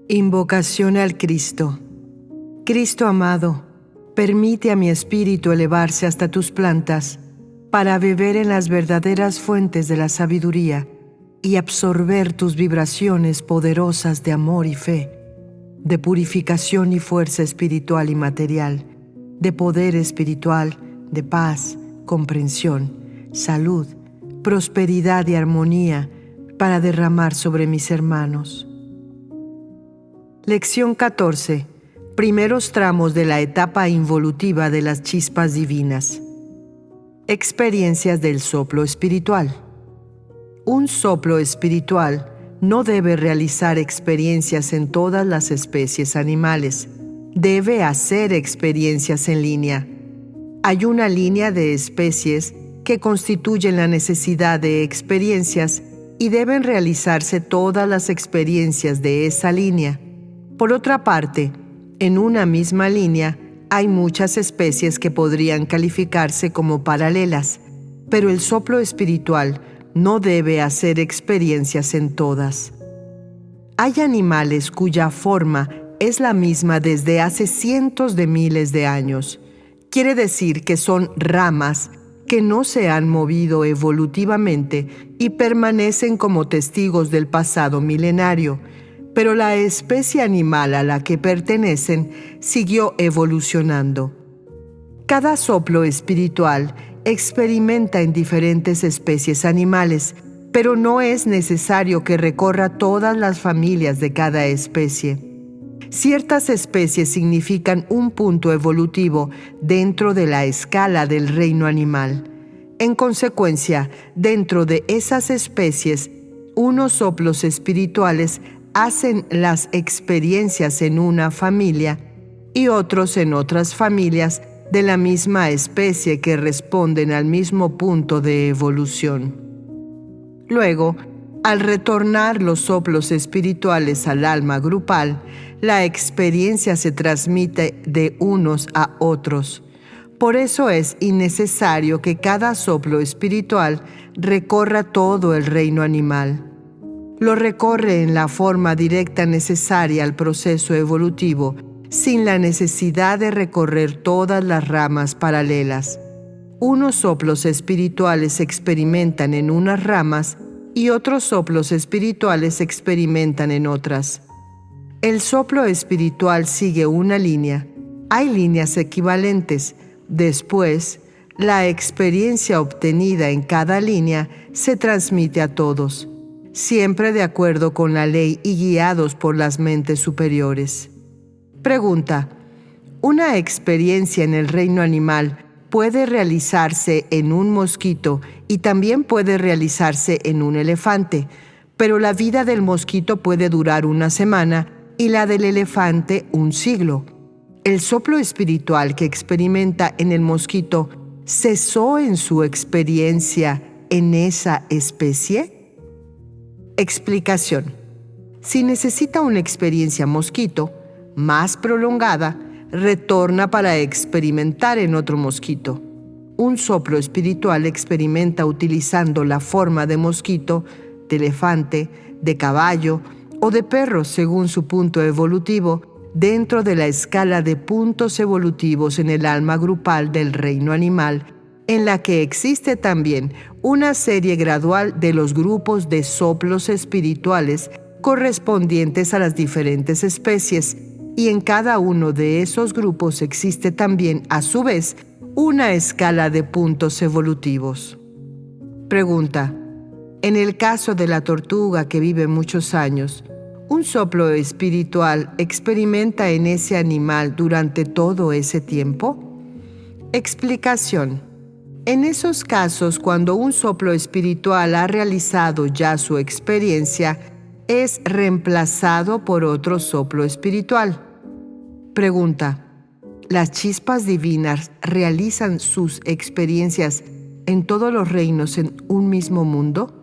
Invocación al Cristo. Cristo amado, permite a mi espíritu elevarse hasta tus plantas para beber en las verdaderas fuentes de la sabiduría y absorber tus vibraciones poderosas de amor y fe, de purificación y fuerza espiritual y material, de poder espiritual, de paz, comprensión, salud, prosperidad y armonía para derramar sobre mis hermanos. Lección 14. Primeros tramos de la etapa involutiva de las chispas divinas. Experiencias del soplo espiritual. Un soplo espiritual no debe realizar experiencias en todas las especies animales. Debe hacer experiencias en línea. Hay una línea de especies que constituyen la necesidad de experiencias y deben realizarse todas las experiencias de esa línea. Por otra parte, en una misma línea hay muchas especies que podrían calificarse como paralelas, pero el soplo espiritual no debe hacer experiencias en todas. Hay animales cuya forma es la misma desde hace cientos de miles de años. Quiere decir que son ramas que no se han movido evolutivamente y permanecen como testigos del pasado milenario, pero la especie animal a la que pertenecen siguió evolucionando. Cada soplo espiritual experimenta en diferentes especies animales, pero no es necesario que recorra todas las familias de cada especie. Ciertas especies significan un punto evolutivo dentro de la escala del reino animal. En consecuencia, dentro de esas especies, unos soplos espirituales hacen las experiencias en una familia y otros en otras familias de la misma especie que responden al mismo punto de evolución. Luego, al retornar los soplos espirituales al alma grupal, la experiencia se transmite de unos a otros. Por eso es innecesario que cada soplo espiritual recorra todo el reino animal. Lo recorre en la forma directa necesaria al proceso evolutivo, sin la necesidad de recorrer todas las ramas paralelas. Unos soplos espirituales experimentan en unas ramas y otros soplos espirituales experimentan en otras. El soplo espiritual sigue una línea. Hay líneas equivalentes. Después, la experiencia obtenida en cada línea se transmite a todos, siempre de acuerdo con la ley y guiados por las mentes superiores. Pregunta: ¿una experiencia en el reino animal puede realizarse en un mosquito y también puede realizarse en un elefante, pero la vida del mosquito puede durar una semana y la del elefante un siglo? ¿El soplo espiritual que experimenta en el mosquito cesó en su experiencia en esa especie? Explicación. Si necesita una experiencia mosquito más prolongada, retorna para experimentar en otro mosquito. Un soplo espiritual experimenta utilizando la forma de mosquito, de elefante, de caballo o de perro según su punto evolutivo dentro de la escala de puntos evolutivos en el alma grupal del reino animal, en la que existe también una serie gradual de los grupos de soplos espirituales correspondientes a las diferentes especies, y en cada uno de esos grupos existe también, a su vez, una escala de puntos evolutivos. Pregunta: en el caso de la tortuga que vive muchos años, ¿un soplo espiritual experimenta en ese animal durante todo ese tiempo? Explicación. En esos casos, cuando un soplo espiritual ha realizado ya su experiencia, es reemplazado por otro soplo espiritual. Pregunta: ¿las chispas divinas realizan sus experiencias en todos los reinos en un mismo mundo?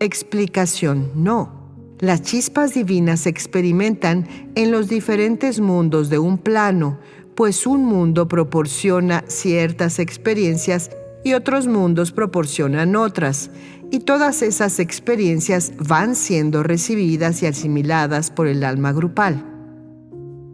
Explicación: no. Las chispas divinas se experimentan en los diferentes mundos de un plano, pues un mundo proporciona ciertas experiencias y otros mundos proporcionan otras, y todas esas experiencias van siendo recibidas y asimiladas por el alma grupal.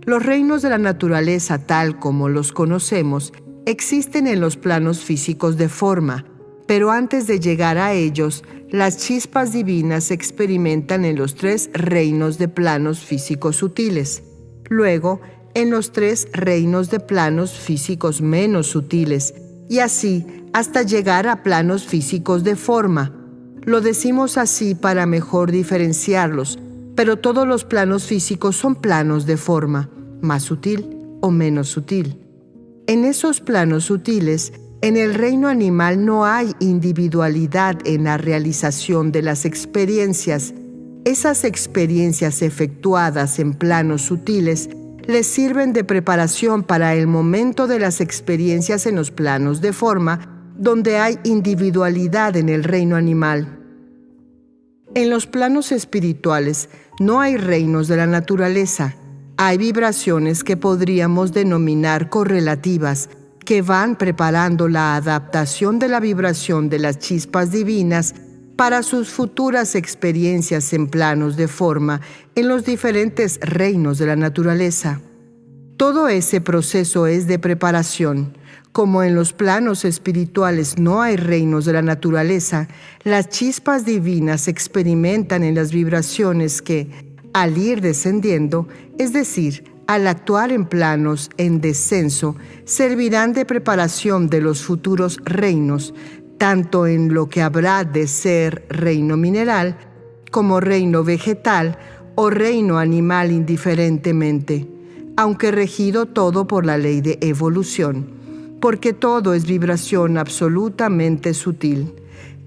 Los reinos de la naturaleza, tal como los conocemos, existen en los planos físicos de forma, pero antes de llegar a ellos, las chispas divinas se experimentan en los 3 reinos de planos físicos sutiles. Luego, en los 3 reinos de planos físicos menos sutiles, y así hasta llegar a planos físicos de forma. Lo decimos así para mejor diferenciarlos, pero todos los planos físicos son planos de forma, más sutil o menos sutil. En esos planos sutiles, en el reino animal no hay individualidad en la realización de las experiencias. Esas experiencias efectuadas en planos sutiles les sirven de preparación para el momento de las experiencias en los planos de forma, donde hay individualidad en el reino animal. En los planos espirituales no hay reinos de la naturaleza. Hay vibraciones que podríamos denominar correlativas, que van preparando la adaptación de la vibración de las chispas divinas para sus futuras experiencias en planos de forma en los diferentes reinos de la naturaleza. Todo ese proceso es de preparación. Como en los planos espirituales no hay reinos de la naturaleza, las chispas divinas se experimentan en las vibraciones que, al ir descendiendo, es decir, al actuar en planos en descenso, servirán de preparación de los futuros reinos, tanto en lo que habrá de ser reino mineral, como reino vegetal o reino animal indiferentemente, aunque regido todo por la ley de evolución, porque todo es vibración absolutamente sutil.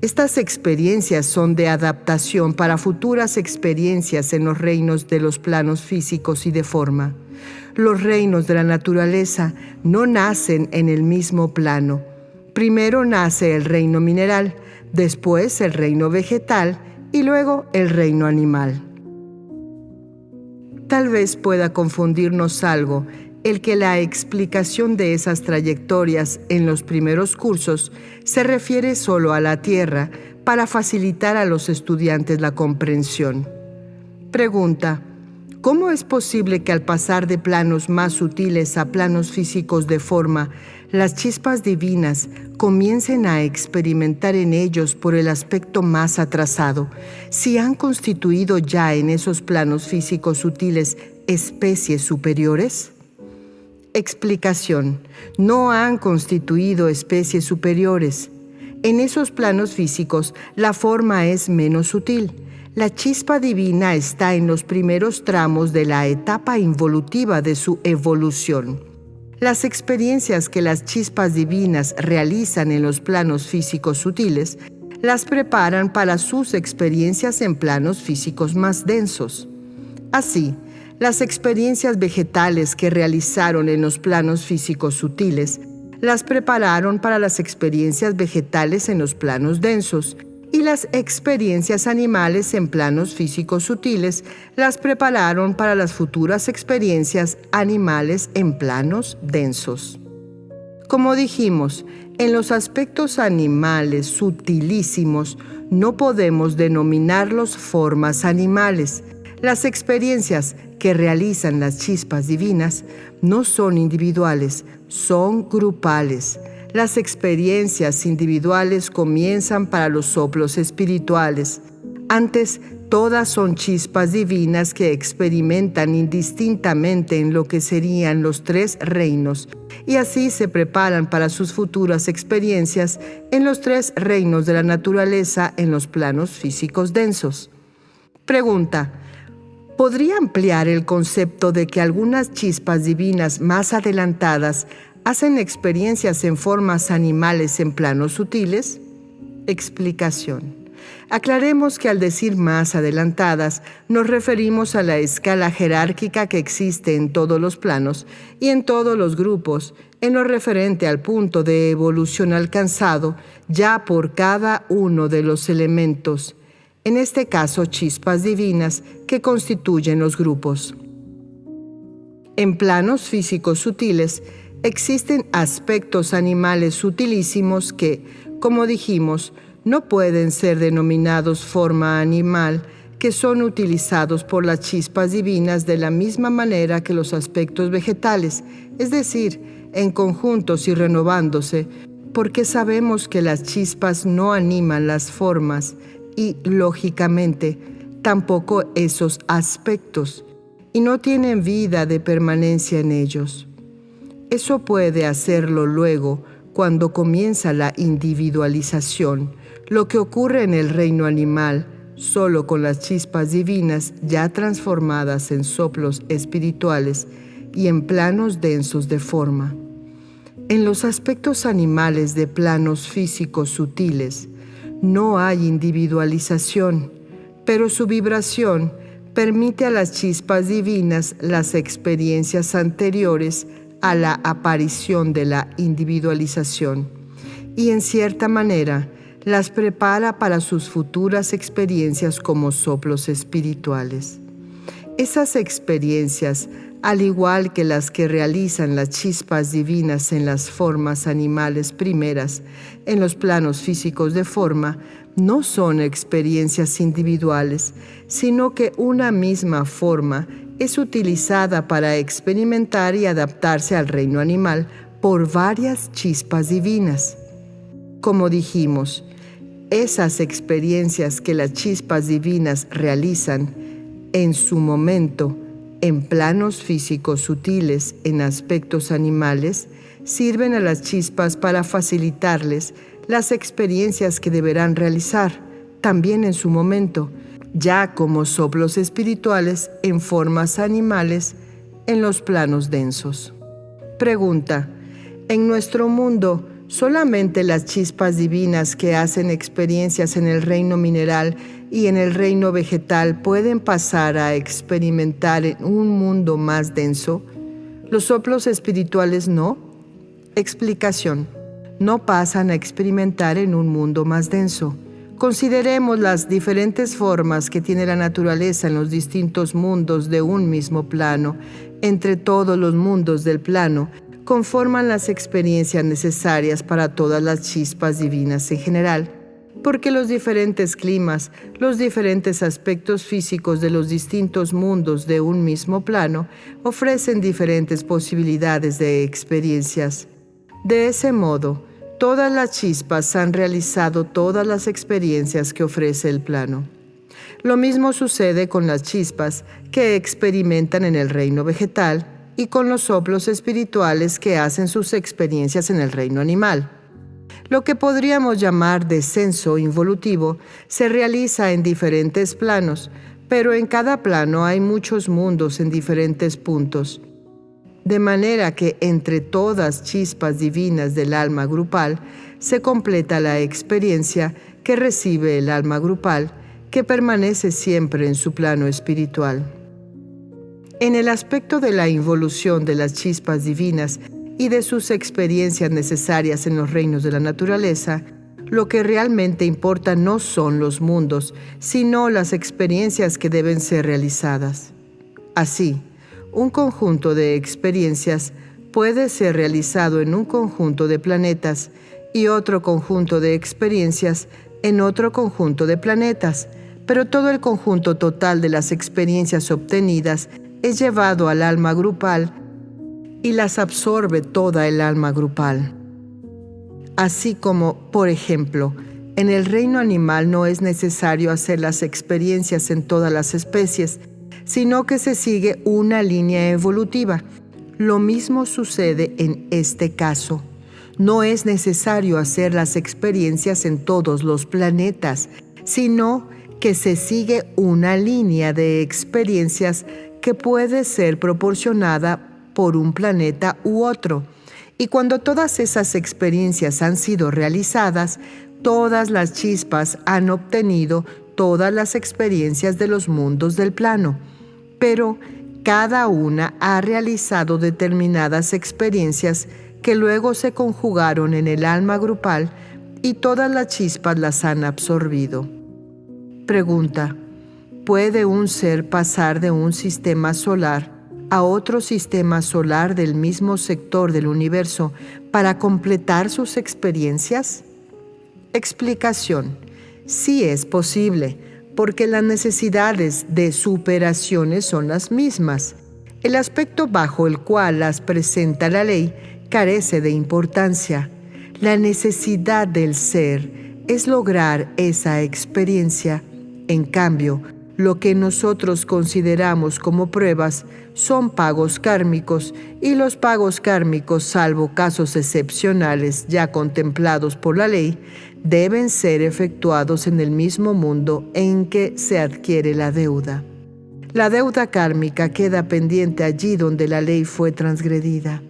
Estas experiencias son de adaptación para futuras experiencias en los reinos de los planos físicos y de forma. Los reinos de la naturaleza no nacen en el mismo plano. Primero nace el reino mineral, después el reino vegetal y luego el reino animal. Tal vez pueda confundirnos algo el que la explicación de esas trayectorias en los primeros cursos se refiere solo a la Tierra para facilitar a los estudiantes la comprensión. Pregunta: ¿cómo es posible que al pasar de planos más sutiles a planos físicos de forma, las chispas divinas comiencen a experimentar en ellos por el aspecto más atrasado, si han constituido ya en esos planos físicos sutiles especies superiores? Explicación: no han constituido especies superiores. En esos planos físicos, la forma es menos sutil. La chispa divina está en los primeros tramos de la etapa involutiva de su evolución. Las experiencias que las chispas divinas realizan en los planos físicos sutiles las preparan para sus experiencias en planos físicos más densos. Así, las experiencias vegetales que realizaron en los planos físicos sutiles las prepararon para las experiencias vegetales en los planos densos, y las experiencias animales en planos físicos sutiles las prepararon para las futuras experiencias animales en planos densos. Como dijimos, en los aspectos animales sutilísimos no podemos denominarlos formas animales. Las experiencias que realizan las chispas divinas no son individuales, son grupales. Las experiencias individuales comienzan para los soplos espirituales. Antes, todas son chispas divinas que experimentan indistintamente en lo que serían los 3 reinos, y así se preparan para sus futuras experiencias en los 3 reinos de la naturaleza en los planos físicos densos. Pregunta: ¿podría ampliar el concepto de que algunas chispas divinas más adelantadas hacen experiencias en formas animales en planos sutiles? Explicación: aclaremos que al decir más adelantadas nos referimos a la escala jerárquica que existe en todos los planos y en todos los grupos, en lo referente al punto de evolución alcanzado ya por cada uno de los elementos, en este caso chispas divinas que constituyen los grupos. En planos físicos sutiles existen aspectos animales sutilísimos que, como dijimos, no pueden ser denominados forma animal, que son utilizados por las chispas divinas de la misma manera que los aspectos vegetales, es decir, en conjuntos y renovándose, porque sabemos que las chispas no animan las formas y, lógicamente, tampoco esos aspectos, y no tienen vida de permanencia en ellos. Eso puede hacerlo luego cuando comienza la individualización, lo que ocurre en el reino animal, solo con las chispas divinas ya transformadas en soplos espirituales y en planos densos de forma. En los aspectos animales de planos físicos sutiles no hay individualización, pero su vibración permite a las chispas divinas las experiencias anteriores a la aparición de la individualización y en cierta manera las prepara para sus futuras experiencias como soplos espirituales. Esas experiencias, al igual que las que realizan las chispas divinas en las formas animales primeras, en los planos físicos de forma, no son experiencias individuales, sino que una misma forma es utilizada para experimentar y adaptarse al reino animal por varias chispas divinas. Como dijimos, esas experiencias que las chispas divinas realizan en su momento, en planos físicos sutiles, en aspectos animales, sirven a las chispas para facilitarles las experiencias que deberán realizar, también en su momento, ya como soplos espirituales en formas animales en los planos densos. Pregunta: ¿en nuestro mundo solamente las chispas divinas que hacen experiencias en el reino mineral y en el reino vegetal pueden pasar a experimentar en un mundo más denso? ¿Los soplos espirituales no? Explicación: no pasan a experimentar en un mundo más denso. Consideremos las diferentes formas que tiene la naturaleza en los distintos mundos de un mismo plano. Entre todos los mundos del plano conforman las experiencias necesarias para todas las chispas divinas en general, porque los diferentes climas, los diferentes aspectos físicos de los distintos mundos de un mismo plano ofrecen diferentes posibilidades de experiencias. De ese modo, todas las chispas han realizado todas las experiencias que ofrece el plano. Lo mismo sucede con las chispas que experimentan en el reino vegetal y con los soplos espirituales que hacen sus experiencias en el reino animal. Lo que podríamos llamar descenso involutivo se realiza en diferentes planos, pero en cada plano hay muchos mundos en diferentes puntos. De manera que entre todas chispas divinas del alma grupal se completa la experiencia que recibe el alma grupal, que permanece siempre en su plano espiritual. En el aspecto de la involución de las chispas divinas y de sus experiencias necesarias en los reinos de la naturaleza, lo que realmente importa no son los mundos, sino las experiencias que deben ser realizadas. Así, un conjunto de experiencias puede ser realizado en un conjunto de planetas y otro conjunto de experiencias en otro conjunto de planetas, pero todo el conjunto total de las experiencias obtenidas es llevado al alma grupal y las absorbe toda el alma grupal. Así como, por ejemplo, en el reino animal no es necesario hacer las experiencias en todas las especies, sino que se sigue una línea evolutiva. Lo mismo sucede en este caso. No es necesario hacer las experiencias en todos los planetas, sino que se sigue una línea de experiencias que puede ser proporcionada por un planeta u otro. Y cuando todas esas experiencias han sido realizadas, todas las chispas han obtenido todas las experiencias de los mundos del plano, pero cada una ha realizado determinadas experiencias que luego se conjugaron en el alma grupal y todas las chispas las han absorbido. Pregunta: ¿puede un ser pasar de un sistema solar a otro sistema solar del mismo sector del universo para completar sus experiencias? Explicación. Sí es posible, porque las necesidades de superaciones son las mismas. El aspecto bajo el cual las presenta la ley carece de importancia. La necesidad del ser es lograr esa experiencia. En cambio, lo que nosotros consideramos como pruebas son pagos kármicos, y los pagos kármicos, salvo casos excepcionales ya contemplados por la ley, deben ser efectuados en el mismo mundo en que se adquiere la deuda. La deuda kármica queda pendiente allí donde la ley fue transgredida.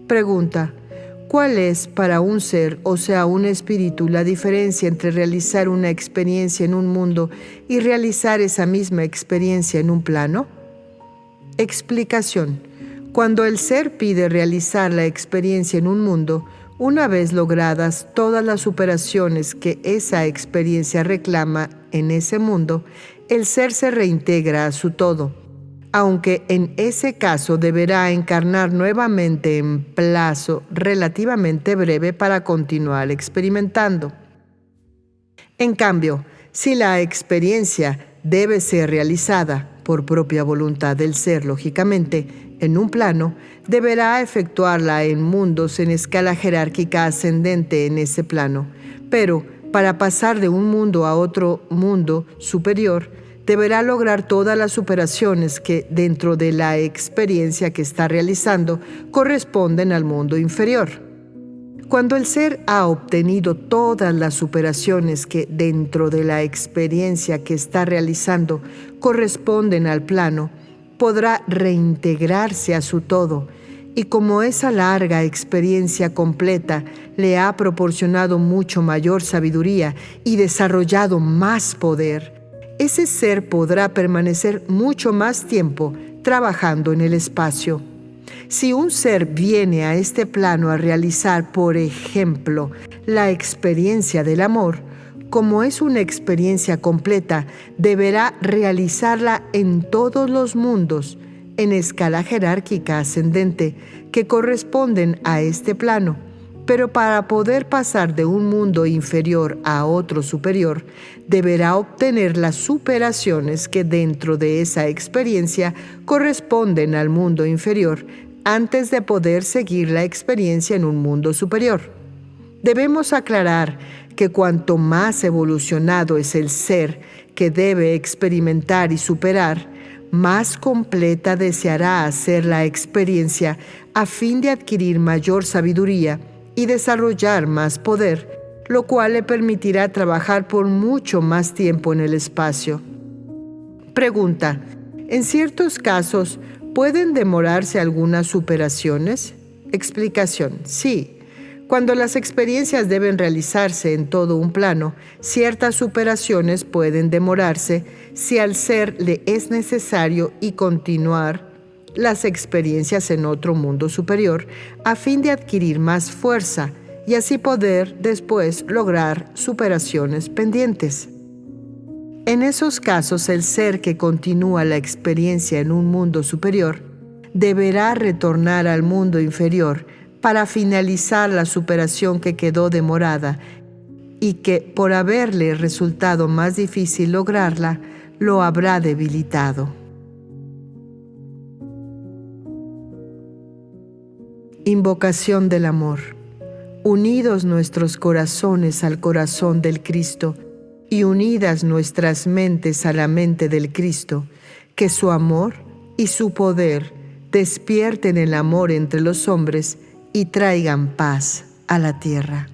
Pregunta: ¿cuál es para un ser, o sea, un espíritu, la diferencia entre realizar una experiencia en un mundo y realizar esa misma experiencia en un plano? Explicación. Cuando el ser pide realizar la experiencia en un mundo, una vez logradas todas las superaciones que esa experiencia reclama en ese mundo, el ser se reintegra a su todo, aunque en ese caso deberá encarnar nuevamente en plazo relativamente breve para continuar experimentando. En cambio, si la experiencia debe ser realizada por propia voluntad del ser, lógicamente, en un plano, deberá efectuarla en mundos en escala jerárquica ascendente en ese plano. Pero, para pasar de un mundo a otro mundo superior, deberá lograr todas las superaciones que, dentro de la experiencia que está realizando, corresponden al mundo inferior. Cuando el ser ha obtenido todas las superaciones que, dentro de la experiencia que está realizando, corresponden al plano, podrá reintegrarse a su todo, y como esa larga experiencia completa le ha proporcionado mucho mayor sabiduría y desarrollado más poder, ese ser podrá permanecer mucho más tiempo trabajando en el espacio. Si un ser viene a este plano a realizar, por ejemplo, la experiencia del amor, como es una experiencia completa, deberá realizarla en todos los mundos, en escala jerárquica ascendente, que corresponden a este plano. Pero para poder pasar de un mundo inferior a otro superior, deberá obtener las superaciones que dentro de esa experiencia corresponden al mundo inferior, antes de poder seguir la experiencia en un mundo superior. Debemos aclarar que cuanto más evolucionado es el ser que debe experimentar y superar, más completa deseará hacer la experiencia a fin de adquirir mayor sabiduría y desarrollar más poder, lo cual le permitirá trabajar por mucho más tiempo en el espacio. Pregunta: ¿en ciertos casos pueden demorarse algunas superaciones? Explicación: sí. Cuando las experiencias deben realizarse en todo un plano, ciertas superaciones pueden demorarse si al ser le es necesario y continuar las experiencias en otro mundo superior a fin de adquirir más fuerza y así poder después lograr superaciones pendientes. En esos casos, el ser que continúa la experiencia en un mundo superior deberá retornar al mundo inferior para finalizar la superación que quedó demorada y que, por haberle resultado más difícil lograrla, lo habrá debilitado. Invocación del amor. Unidos nuestros corazones al corazón del Cristo y unidas nuestras mentes a la mente del Cristo, que su amor y su poder despierten el amor entre los hombres y traigan paz a la tierra.